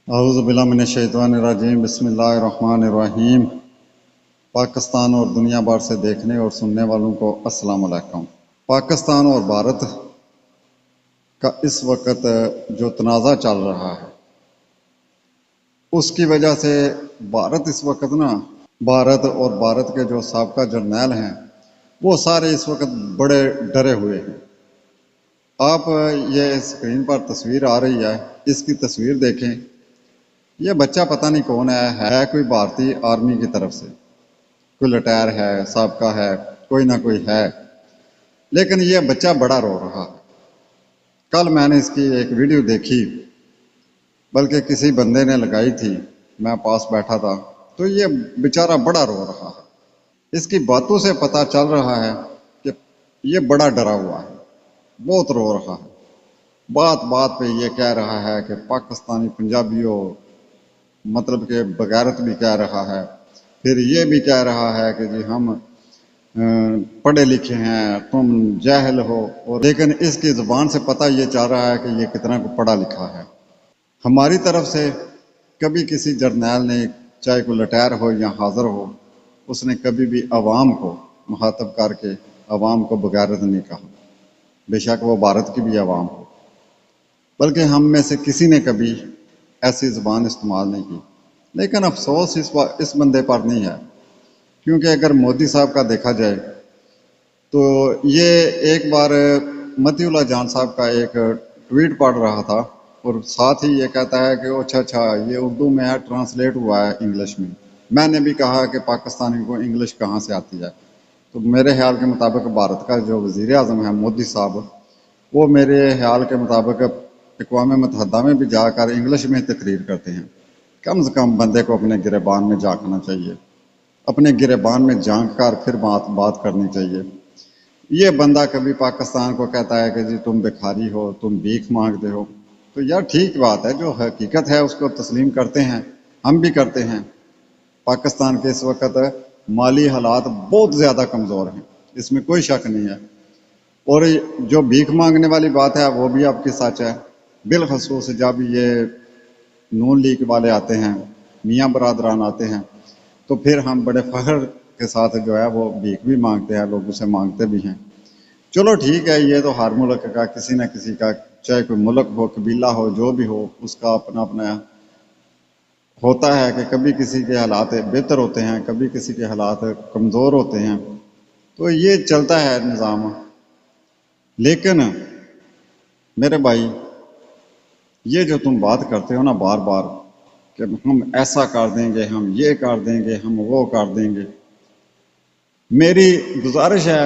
اعوذ باللہ من الشیطان الرجیم، بسم اللہ الرحمن الرحیم۔ پاکستان اور دنیا بھر سے دیکھنے اور سننے والوں کو السلام علیکم۔ پاکستان اور بھارت کا اس وقت جو تنازع چل رہا ہے اس کی وجہ سے بھارت اور بھارت کے جو سابقہ جرنیل ہیں وہ سارے اس وقت بڑے ڈرے ہوئے ہیں۔ آپ یہ اسکرین پر تصویر آ رہی ہے، اس کی تصویر دیکھیں۔ یہ بچہ پتہ نہیں کون ہے کوئی بھارتی آرمی کی طرف سے، کوئی لٹائر ہے، سابقہ ہے، کوئی نہ کوئی ہے، لیکن یہ بچہ بڑا رو رہا ہے۔ کل میں نے اس کی ایک ویڈیو دیکھی، بلکہ کسی بندے نے لگائی تھی، میں پاس بیٹھا تھا، تو یہ بیچارہ بڑا رو رہا ہے۔ اس کی باتوں سے پتہ چل رہا ہے کہ یہ بڑا ڈرا ہوا ہے، بہت رو رہا ہے۔ بات بات پہ یہ کہہ رہا ہے کہ پاکستانی پنجابیوں، مطلب کہ بغیرت بھی کہہ رہا ہے، پھر یہ بھی کہہ رہا ہے کہ جی ہم پڑھے لکھے ہیں، تم جاہل ہو، اور لیکن اس کی زبان سے پتہ یہ چل رہا ہے کہ یہ کتنا کو پڑھا لکھا ہے۔ ہماری طرف سے کبھی کسی جرنیل نے، چاہے کوئی لٹائر ہو یا حاضر ہو، اس نے کبھی بھی عوام کو مخاطب کر کے عوام کو بغیرت نہیں کہا، بے شک وہ بھارت کی بھی عوام ہو، بلکہ ہم میں سے کسی نے کبھی ایسی زبان استعمال نہیں کی۔ لیکن افسوس اس بندے پر نہیں ہے، کیونکہ اگر مودی صاحب کا دیکھا جائے تو یہ ایک بار متی اللہ جان صاحب کا ایک ٹویٹ پڑھ رہا تھا، اور ساتھ ہی یہ کہتا ہے کہ اچھا یہ اردو میں ہے، ٹرانسلیٹ ہوا ہے انگلش میں۔ میں نے بھی کہا کہ پاکستانی کو انگلش کہاں سے آتی ہے، تو میرے خیال کے مطابق بھارت کا جو وزیر اعظم ہے مودی صاحب، وہ میرے خیال کے مطابق اقوام متحدہ میں بھی جا کر انگلش میں تقریر کرتے ہیں۔ کم سے کم بندے کو اپنے گریبان میں جھانکنا چاہیے، اپنے گریبان میں جھانک کر پھر بات کرنی چاہیے۔ یہ بندہ کبھی پاکستان کو کہتا ہے کہ جی تم بھکاری ہو، تم بھیک مانگتے ہو، تو یار ٹھیک بات ہے، جو حقیقت ہے اس کو تسلیم کرتے ہیں، ہم بھی کرتے ہیں۔ پاکستان کے اس وقت مالی حالات بہت زیادہ کمزور ہیں، اس میں کوئی شک نہیں ہے، اور جو بھیک مانگنے والی بات ہے وہ بھی آپ کی سچ ہے۔ بالخصوص جب یہ نون لیگ والے آتے ہیں، میاں برادران آتے ہیں، تو پھر ہم بڑے فخر کے ساتھ جو ہے وہ بھیک بھی مانگتے ہیں، لوگوں سے مانگتے بھی ہیں۔ چلو ٹھیک ہے، یہ تو ہر ملک کا کسی نہ کسی کا، چاہے کوئی ملک ہو، قبیلہ ہو، جو بھی ہو، اس کا اپنا اپنا ہوتا ہے کہ کبھی کسی کے حالات بہتر ہوتے ہیں، کبھی کسی کے حالات کمزور ہوتے ہیں، تو یہ چلتا ہے نظام۔ لیکن میرے بھائی، یہ جو تم بات کرتے ہو نا بار بار کہ ہم ایسا کر دیں گے، ہم یہ کر دیں گے، ہم وہ کر دیں گے، میری گزارش ہے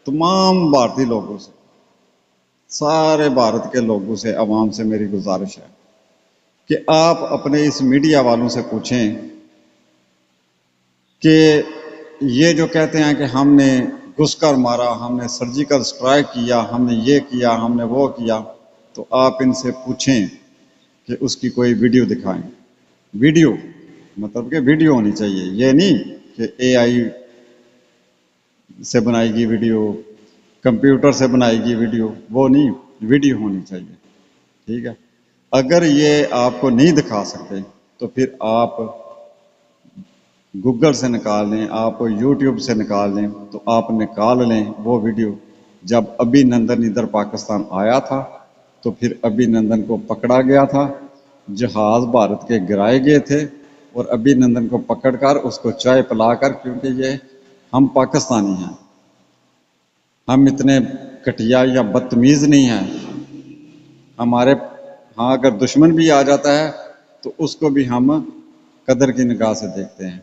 تمام بھارتی لوگوں سے، سارے بھارت کے لوگوں سے، عوام سے میری گزارش ہے کہ آپ اپنے اس میڈیا والوں سے پوچھیں کہ یہ جو کہتے ہیں کہ ہم نے گھس کر مارا، ہم نے سرجیکل سٹرائک کیا، ہم نے یہ کیا، ہم نے وہ کیا، تو آپ ان سے پوچھیں کہ اس کی کوئی ویڈیو دکھائیں۔ ویڈیو مطلب کہ ویڈیو ہونی چاہیے، یہ نہیں کہ اے آئی سے بنائی گی ویڈیو، کمپیوٹر سے بنائی گی ویڈیو، وہ نہیں، ویڈیو ہونی چاہیے، ٹھیک ہے۔ اگر یہ آپ کو نہیں دکھا سکتے تو پھر آپ گوگل سے نکال لیں، آپ یوٹیوب سے نکال لیں، تو آپ نکال لیں وہ ویڈیو جب ابھی نندن ادھر پاکستان آیا تھا، تو پھر ابھی نندن کو پکڑا گیا تھا، جہاز بھارت کے گرائے گئے تھے، اور ابھی نندن کو پکڑ کر اس کو چائے پلا کر، کیونکہ یہ ہم پاکستانی ہیں، ہم اتنے گھٹیا یا بدتمیز نہیں ہیں، ہمارے ہاں اگر دشمن بھی آ جاتا ہے تو اس کو بھی ہم قدر کی نگاہ سے دیکھتے ہیں،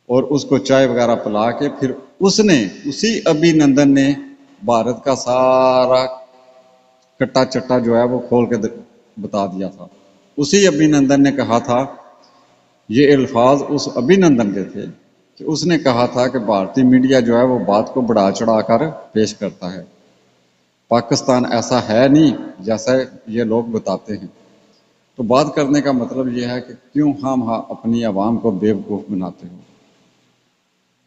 اور اس کو چائے وغیرہ پلا کے پھر اسی ابھی نندن نے بھارت کا سارا کٹا چٹا جو ہے وہ کھول کے بتا دیا تھا۔ اسی ابھی نندن نے کہا تھا، یہ الفاظ اس ابھی نندن کے تھے کہ اس نے کہا تھا کہ بھارتی میڈیا جو ہے وہ بات کو بڑھا چڑھا کر پیش کرتا ہے، پاکستان ایسا ہے نہیں جیسا یہ لوگ بتاتے ہیں۔ تو بات کرنے کا مطلب یہ ہے کہ کیوں ہم اپنی عوام کو بیوقوف بناتے ہو؟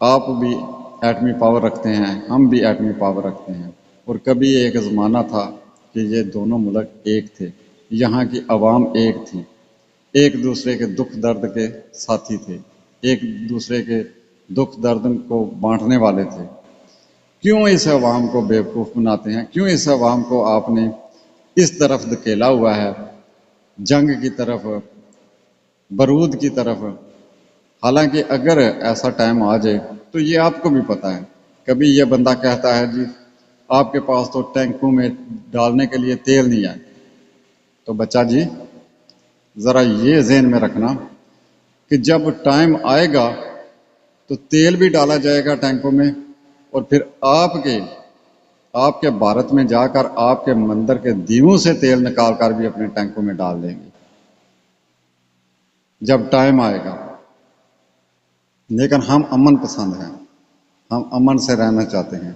آپ بھی ایٹمی پاور رکھتے ہیں، ہم بھی ایٹمی پاور رکھتے ہیں، اور کبھی ایک زمانہ تھا کہ یہ دونوں ملک ایک تھے، یہاں کی عوام ایک تھی، ایک دوسرے کے دکھ درد کے ساتھی تھے، ایک دوسرے کے دکھ درد کو بانٹنے والے تھے۔ کیوں اس عوام کو بیوقوف بناتے ہیں؟ کیوں اس عوام کو آپ نے اس طرف دھکیلا ہوا ہے، جنگ کی طرف، برود کی طرف؟ حالانکہ اگر ایسا ٹائم آ جائے تو یہ آپ کو بھی پتہ ہے، کبھی یہ بندہ کہتا ہے جی آپ کے پاس تو ٹینکوں میں ڈالنے کے لیے تیل نہیں ہے، تو بچہ جی ذرا یہ ذہن میں رکھنا کہ جب ٹائم آئے گا تو تیل بھی ڈالا جائے گا ٹینکوں میں، اور پھر آپ کے بھارت میں جا کر آپ کے مندر کے دیووں سے تیل نکال کر بھی اپنے ٹینکوں میں ڈال دیں گے جب ٹائم آئے گا۔ لیکن ہم امن پسند ہیں، ہم امن سے رہنا چاہتے ہیں۔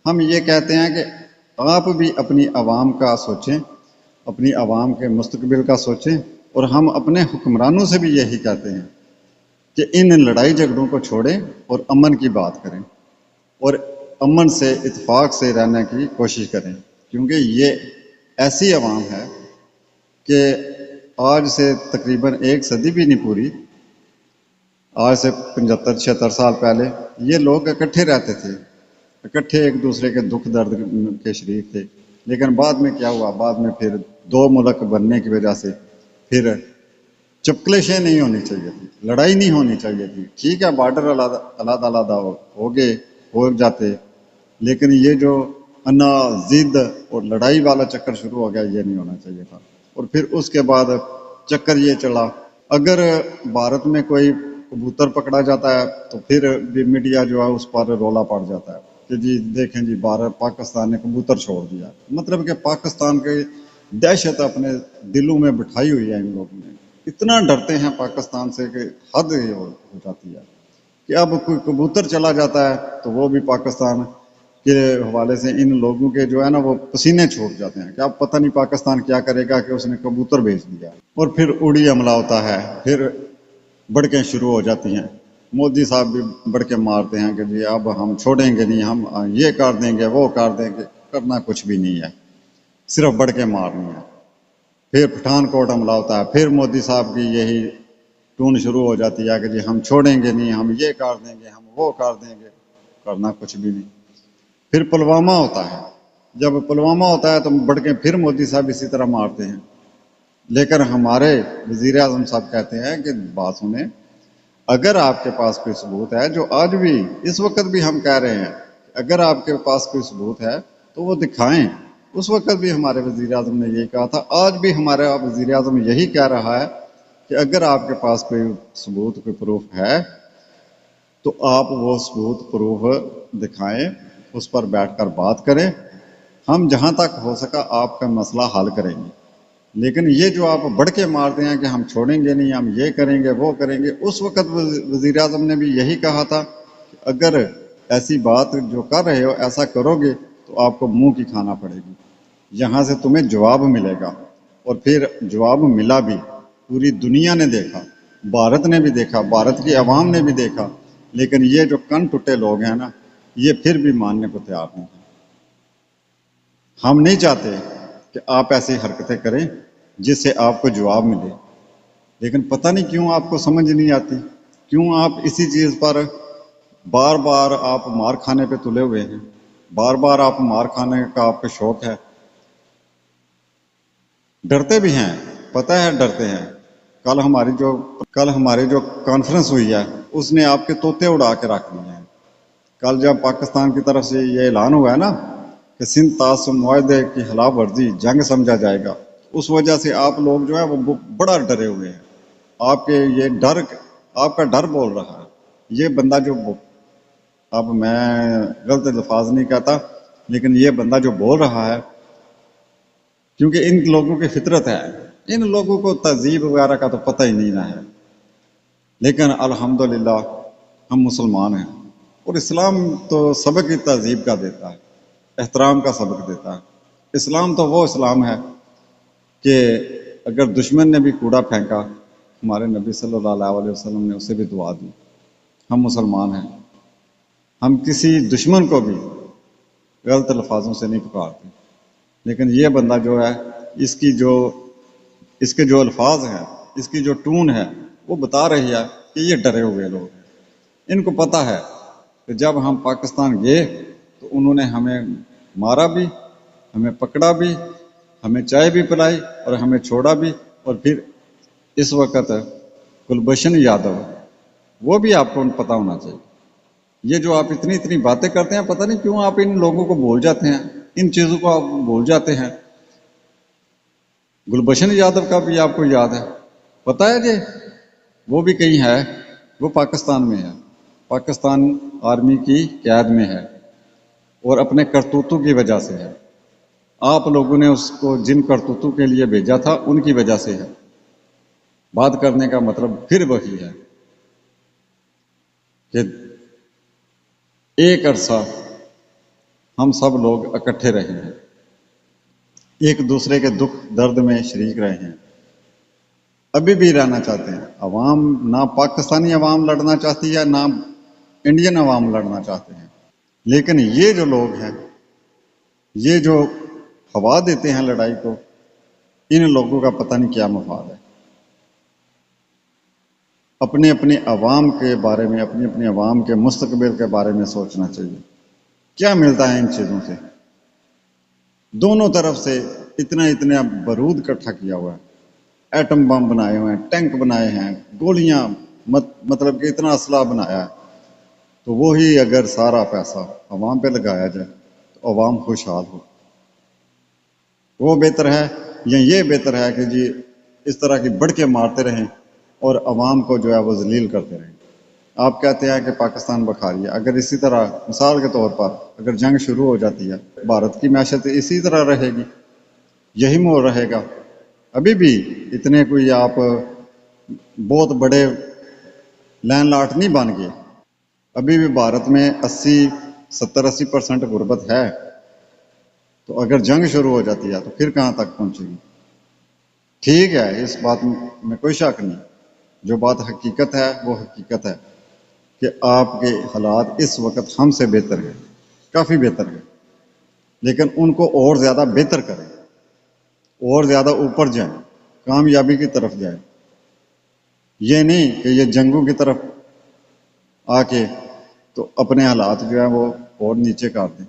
ہم یہ کہتے ہیں کہ آپ بھی اپنی عوام کا سوچیں، اپنی عوام کے مستقبل کا سوچیں، اور ہم اپنے حکمرانوں سے بھی یہی کہتے ہیں کہ ان لڑائی جھگڑوں کو چھوڑیں اور امن کی بات کریں، اور امن سے اتفاق سے رہنے کی کوشش کریں، کیونکہ یہ ایسی عوام ہے کہ آج سے تقریباً 1 صدی بھی نہیں پوری، آج سے 75-76 سال پہلے یہ لوگ اکٹھے رہتے تھے، اکٹھے ایک دوسرے کے دکھ درد کے شریک تھے۔ لیکن بعد میں کیا ہوا؟ بعد میں پھر 2 ملک بننے کی وجہ سے پھر چپکلشیں نہیں ہونی چاہیے تھی، لڑائی نہیں ہونی چاہیے تھی۔ ٹھیک ہے بارڈر علیحدہ علیحدہ ہو جاتے، لیکن یہ جو انا ضد اور لڑائی والا چکر شروع ہو گیا، یہ نہیں ہونا چاہیے تھا۔ اور پھر اس کے بعد چکر یہ چلا، اگر بھارت میں کوئی کبوتر پکڑا جاتا ہے تو پھر بھی میڈیا جو ہے اس پر رولا پڑ جاتا ہے کہ جی دیکھیں جی پاکستان نے کبوتر چھوڑ دیا، مطلب کہ پاکستان کے دہشت اپنے دلوں میں بٹھائی ہوئی ہے ان لوگوں نے، اتنا ڈرتے ہیں پاکستان سے کہ حد ہی ہو جاتی ہے کہ اب کوئی کبوتر چلا جاتا ہے تو وہ بھی پاکستان کے حوالے سے ان لوگوں کے جو ہے نا وہ پسینے چھوٹ جاتے ہیں کہ اب پتہ نہیں پاکستان کیا کرے گا کہ اس نے کبوتر بھیج دیا، اور پھر اڑی حملہ ہوتا ہے، پھر بڑکیں شروع ہو جاتی ہیں۔ مودی صاحب بھی بڑکیں مارتے ہیں کہ جی اب ہم چھوڑیں گے نہیں، ہم یہ کر دیں گے وہ کر دیں گے، کرنا کچھ بھی نہیں ہے، صرف بڑکیں مارنی ہے۔ پھر پٹھان کوٹ حملہ ہوتا ہے، پھر مودی صاحب کی یہی ٹون شروع ہو جاتی ہے کہ جی ہم چھوڑیں گے نہیں، ہم یہ کر دیں گے، ہم وہ کر دیں گے، کرنا کچھ بھی نہیں۔ پھر پلوامہ ہوتا ہے، جب پلوامہ ہوتا ہے تو بڑکیں پھر مودی صاحب اسی طرح مارتے ہیں، لیکن ہمارے وزیر اعظم صاحب کہتے ہیں کہ بات سنیں، اگر آپ کے پاس کوئی ثبوت ہے، جو آج بھی اس وقت بھی ہم کہہ رہے ہیں، اگر آپ کے پاس کوئی ثبوت ہے تو وہ دکھائیں۔ اس وقت بھی ہمارے وزیر اعظم نے یہی کہا تھا، آج بھی ہمارا وزیر اعظم یہی کہہ رہا ہے کہ اگر آپ کے پاس کوئی ثبوت کوئی پروف ہے تو آپ وہ ثبوت پروف دکھائیں، اس پر بیٹھ کر بات کریں، ہم جہاں تک ہو سکا آپ کا مسئلہ حل کریں گے۔ لیکن یہ جو آپ بڑکے مارتے ہیں کہ ہم چھوڑیں گے نہیں، ہم یہ کریں گے وہ کریں گے، اس وقت وزیر اعظم نے بھی یہی کہا تھا کہ اگر ایسی بات جو کر رہے ہو ایسا کرو گے تو آپ کو منہ کی کھانا پڑے گی، یہاں سے تمہیں جواب ملے گا۔ اور پھر جواب ملا بھی، پوری دنیا نے دیکھا، بھارت نے بھی دیکھا، بھارت کی عوام نے بھی دیکھا، لیکن یہ جو کن ٹوٹے لوگ ہیں نا، یہ پھر بھی ماننے کو تیار نہیں ہیں۔ ہم نہیں چاہتے کہ آپ ایسی حرکتیں کریں جس سے آپ کو جواب ملے، لیکن پتہ نہیں کیوں آپ کو سمجھ نہیں آتی، کیوں آپ اسی چیز پر بار بار آپ مار کھانے پہ تلے ہوئے ہیں، بار بار آپ مار کھانے کا آپ کا شوق ہے۔ ڈرتے بھی ہیں، پتہ ہے ڈرتے ہیں۔ کل ہماری جو کانفرنس ہوئی ہے اس نے آپ کے طوطے اڑا کے رکھ دیے ہیں۔ کل جب پاکستان کی طرف سے یہ اعلان ہوا ہے نا کہ سندھ تعاون معاہدے کی خلاف ورزی جنگ سمجھا جائے گا، اس وجہ سے آپ لوگ جو ہے وہ بڑا ڈرے ہوئے ہیں۔ آپ کے یہ ڈر، آپ کا ڈر بول رہا ہے۔ یہ بندہ جو اب میں غلط الفاظ نہیں کہتا، لیکن یہ بندہ جو بول رہا ہے، کیونکہ ان لوگوں کی فطرت ہے، ان لوگوں کو تہذیب وغیرہ کا تو پتہ ہی نہیں نہ ہے، لیکن الحمدللہ ہم مسلمان ہیں، اور اسلام تو سبق ہی تہذیب کا دیتا ہے، احترام کا سبق دیتا ہے۔ اسلام تو وہ اسلام ہے کہ اگر دشمن نے بھی کوڑا پھینکا، ہمارے نبی صلی اللہ علیہ وسلم نے اسے بھی دعا دی۔ ہم مسلمان ہیں، ہم کسی دشمن کو بھی غلط الفاظوں سے نہیں پکارتے، لیکن یہ بندہ جو ہے اس کے جو الفاظ ہیں، اس کی جو ٹون ہے وہ بتا رہی ہے کہ یہ ڈرے ہوئے لوگ ہیں. ان کو پتہ ہے کہ جب ہم پاکستان گئے تو انہوں نے ہمیں مارا بھی، ہمیں پکڑا بھی، ہمیں چائے بھی پلائی اور ہمیں چھوڑا بھی. اور پھر اس وقت کلبھوشن یادو، وہ بھی آپ کو پتہ ہونا چاہیے. یہ جو آپ اتنی اتنی باتیں کرتے ہیں، پتہ نہیں کیوں آپ ان لوگوں کو بھول جاتے ہیں، ان چیزوں کو آپ بھول جاتے ہیں. گلبھوشن یادو کا بھی آپ کو یاد ہے، پتہ ہے جی وہ بھی کہیں ہے، وہ پاکستان میں ہے، پاکستان آرمی کی قید میں ہے اور اپنے کرتوتوں کی وجہ سے ہے. آپ لوگوں نے اس کو جن کرتوتوں کے لیے بھیجا تھا ان کی وجہ سے ہے. بات کرنے کا مطلب پھر وہی ہے کہ ایک عرصہ ہم سب لوگ اکٹھے رہے ہیں، ایک دوسرے کے دکھ درد میں شریک رہے ہیں، ابھی بھی رہنا چاہتے ہیں. عوام نہ پاکستانی عوام لڑنا چاہتی ہے، نہ انڈین عوام لڑنا چاہتے ہیں. لیکن یہ جو لوگ ہیں، یہ جو ہوا دیتے ہیں لڑائی کو، ان لوگوں کا پتہ نہیں کیا مفاد ہے. اپنے اپنے عوام کے بارے میں، اپنے اپنے عوام کے مستقبل کے بارے میں سوچنا چاہیے. کیا ملتا ہے ان چیزوں سے؟ دونوں طرف سے اتنا اتنا بارود اکٹھا کیا ہوا ہے، ایٹم بم بنائے ہوئے ہیں، ٹینک بنائے ہیں، گولیاں، مطلب کہ اتنا اسلحہ بنایا ہے. تو وہی اگر سارا پیسہ عوام پہ لگایا جائے تو عوام خوشحال ہو. وہ بہتر ہے یا یہ بہتر ہے کہ جی اس طرح کی بڑھ کے مارتے رہیں اور عوام کو جو ہے وہ ذلیل کرتے رہیں. آپ کہتے ہیں کہ پاکستان بخاری ہے، اگر اسی طرح مثال کے طور پر اگر جنگ شروع ہو جاتی ہے، بھارت کی معیشت اسی طرح رہے گی، یہی مور رہے گا. ابھی بھی اتنے کوئی آپ بہت بڑے لینڈ لاٹ نہیں بن گئے. ابھی بھی بھارت میں 70-80% غربت ہے. تو اگر جنگ شروع ہو جاتی ہے تو پھر کہاں تک پہنچے گی؟ ٹھیک ہے، اس بات میں کوئی شک نہیں. جو بات حقیقت ہے وہ حقیقت ہے کہ آپ کے حالات اس وقت ہم سے بہتر ہیں، کافی بہتر ہیں. لیکن ان کو اور زیادہ بہتر کریں، اور زیادہ اوپر جائیں، کامیابی کی طرف جائیں. یہ نہیں کہ یہ جنگوں کی طرف آ کے تو اپنے حالات جو ہیں وہ اور نیچے کر دیں.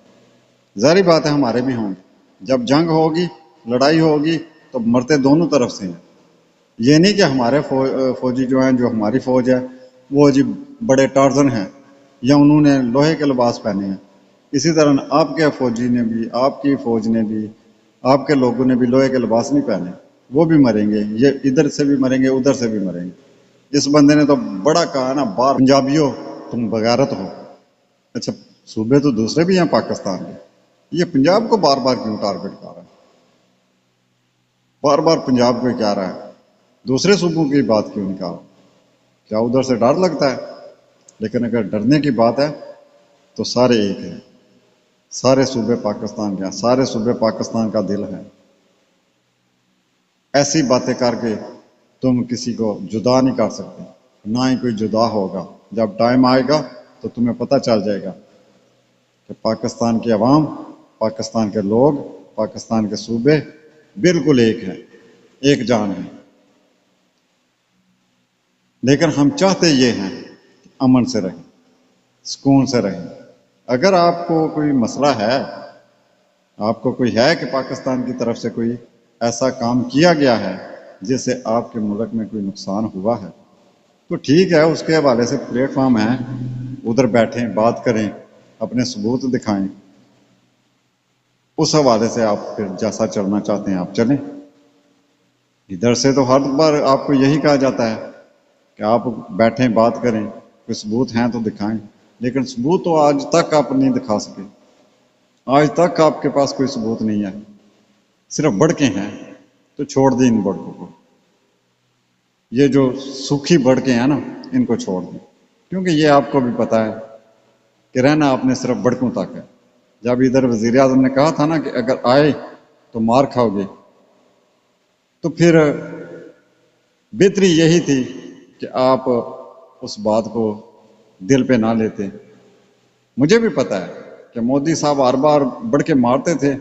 ظاہری بات ہے ہمارے بھی ہوں گے. جب جنگ ہوگی، لڑائی ہوگی تو مرتے دونوں طرف سے ہیں. یہ نہیں کہ ہمارے فوجی جو ہیں، جو ہماری فوج ہے وہ جی بڑے ٹارزن ہیں یا انہوں نے لوہے کے لباس پہنے ہیں. اسی طرح آپ کے فوجی نے بھی، آپ کی فوج نے بھی، آپ کے لوگوں نے بھی لوہے کے لباس نہیں پہنے. وہ بھی مریں گے، یہ ادھر سے بھی مریں گے، ادھر سے بھی مریں گے. اس بندے نے تو بڑا کہا نا، بار پنجابیوں تم بغیرت ہو. اچھا، صوبے تو دوسرے بھی ہیں پاکستان کے، یہ پنجاب کو بار بار کیوں ٹارگٹ کر رہا ہے؟ بار بار پنجاب کو کیا رہا ہے، دوسرے صوبوں کی بات کیوں نہیں کہا؟ کیا ادھر سے ڈر لگتا ہے؟ لیکن اگر ڈرنے کی بات ہے تو سارے ایک ہیں، سارے صوبے پاکستان کے ہیں، سارے صوبے پاکستان کا دل ہے. ایسی باتیں کر کے تم کسی کو جدا نہیں کر سکتے، نہ ہی کوئی جدا ہوگا. جب ٹائم آئے گا تو تمہیں پتہ چل جائے گا کہ پاکستان کی عوام، پاکستان کے لوگ، پاکستان کے صوبے بالکل ایک ہیں، ایک جان ہیں. لیکن ہم چاہتے یہ ہیں کہ امن سے رہیں، سکون سے رہیں. اگر آپ کو کوئی مسئلہ ہے، آپ کو کوئی ہے کہ پاکستان کی طرف سے کوئی ایسا کام کیا گیا ہے جس سے آپ کے ملک میں کوئی نقصان ہوا ہے، تو ٹھیک ہے، اس کے حوالے سے پلیٹ فارم ہے، ادھر بیٹھیں، بات کریں، اپنے ثبوت دکھائیں. اس حوالے سے آپ پھر جیسا چلنا چاہتے ہیں آپ چلیں. ادھر سے تو ہر بار آپ کو یہی کہا جاتا ہے کہ آپ بیٹھیں، بات کریں، کوئی ثبوت ہیں تو دکھائیں. لیکن ثبوت تو آج تک آپ نہیں دکھا سکے. آج تک آپ کے پاس کوئی ثبوت نہیں ہے، صرف بڑکے ہیں. تو چھوڑ دیں ان بڑکوں کو. یہ جو سوکھی بڑکے ہیں نا، ان کو چھوڑ دیں، کیونکہ یہ آپ کو بھی پتہ ہے کہ رہنا آپ نے صرف بڑکوں تک ہے. جب ادھر وزیر اعظم نے کہا تھا نا کہ اگر آئے تو مار کھاؤ گے، تو پھر بہتری یہی تھی کہ آپ اس بات کو دل پہ نہ لیتے. مجھے بھی پتہ ہے کہ مودی صاحب ہر بار بڑھ کے مارتے تھے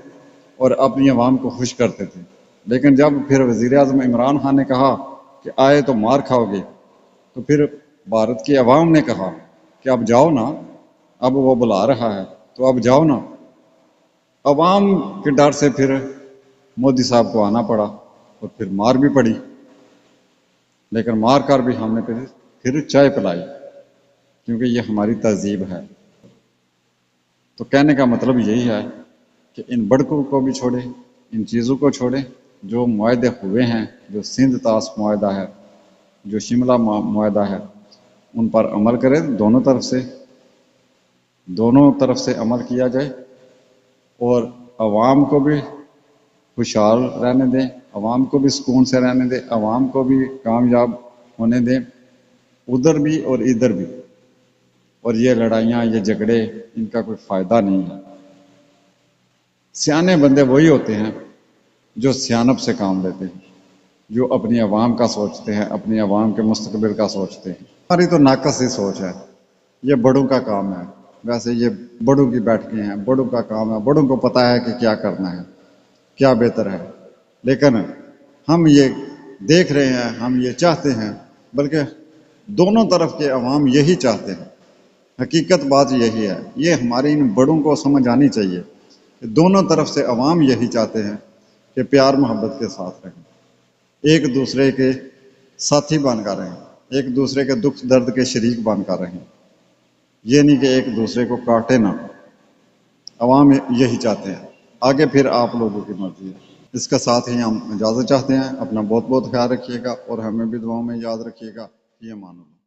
اور اپنی عوام کو خوش کرتے تھے. لیکن جب پھر وزیر اعظم عمران خان نے کہا کہ آئے تو مار کھاؤ گے، تو پھر بھارت کی عوام نے کہا کہ اب جاؤ نا، اب وہ بلا رہا ہے تو اب جاؤ نا۔ عوام کے ڈر سے پھر مودی صاحب کو آنا پڑا اور پھر مار بھی پڑی، لیکن مار کر بھی ہم نے پھر چائے پلائی، کیونکہ یہ ہماری تہذیب ہے۔ تو کہنے کا مطلب یہی ہے کہ ان بڑکوں کو بھی چھوڑے، ان چیزوں کو چھوڑے، جو معاہدے ہوئے ہیں، جو سندھ طاس معاہدہ ہے، جو شملہ معاہدہ ہے، ان پر عمل کرے، دونوں طرف سے عمل کیا جائے، اور عوام کو بھی خوشحال رہنے دیں، عوام کو بھی سکون سے رہنے دیں، عوام کو بھی کامیاب ہونے دیں، ادھر بھی اور ادھر بھی۔ اور یہ لڑائیاں، یہ جھگڑے، ان کا کوئی فائدہ نہیں ہے۔ سیانے بندے وہی ہوتے ہیں جو سیانت سے کام لیتے ہیں، جو اپنی عوام کا سوچتے ہیں، اپنی عوام کے مستقبل کا سوچتے ہیں۔ ہماری تو ناقص ہی سوچ ہے، یہ بڑوں کا کام ہے۔ ویسے یہ بڑوں کی بیٹھکیں ہیں، بڑوں کا کام ہے، بڑوں کو پتہ ہے کہ کیا کرنا ہے، کیا بہتر ہے۔ لیکن ہم یہ دیکھ رہے ہیں، ہم یہ چاہتے ہیں، بلکہ دونوں طرف کے عوام یہی چاہتے ہیں۔ حقیقت بات یہی ہے، یہ ہماری ان بڑوں کو سمجھ آنی چاہیے کہ دونوں طرف سے عوام یہی چاہتے ہیں کہ پیار محبت کے ساتھ رہیں، ایک دوسرے کے ساتھی بن کر رہیں، ایک دوسرے کے دکھ درد کے شریک بن کر رہیں، یہ نہیں کہ ایک دوسرے کو کاٹے نہ۔ عوام یہی چاہتے ہیں، آگے پھر آپ لوگوں کی مرضی ہے۔ اس کے ساتھ ہی ہم اجازت چاہتے ہیں۔ اپنا بہت بہت خیال رکھیے گا، اور ہمیں بھی دعاؤں میں یاد رکھیے گا۔ یہ مان اللہ۔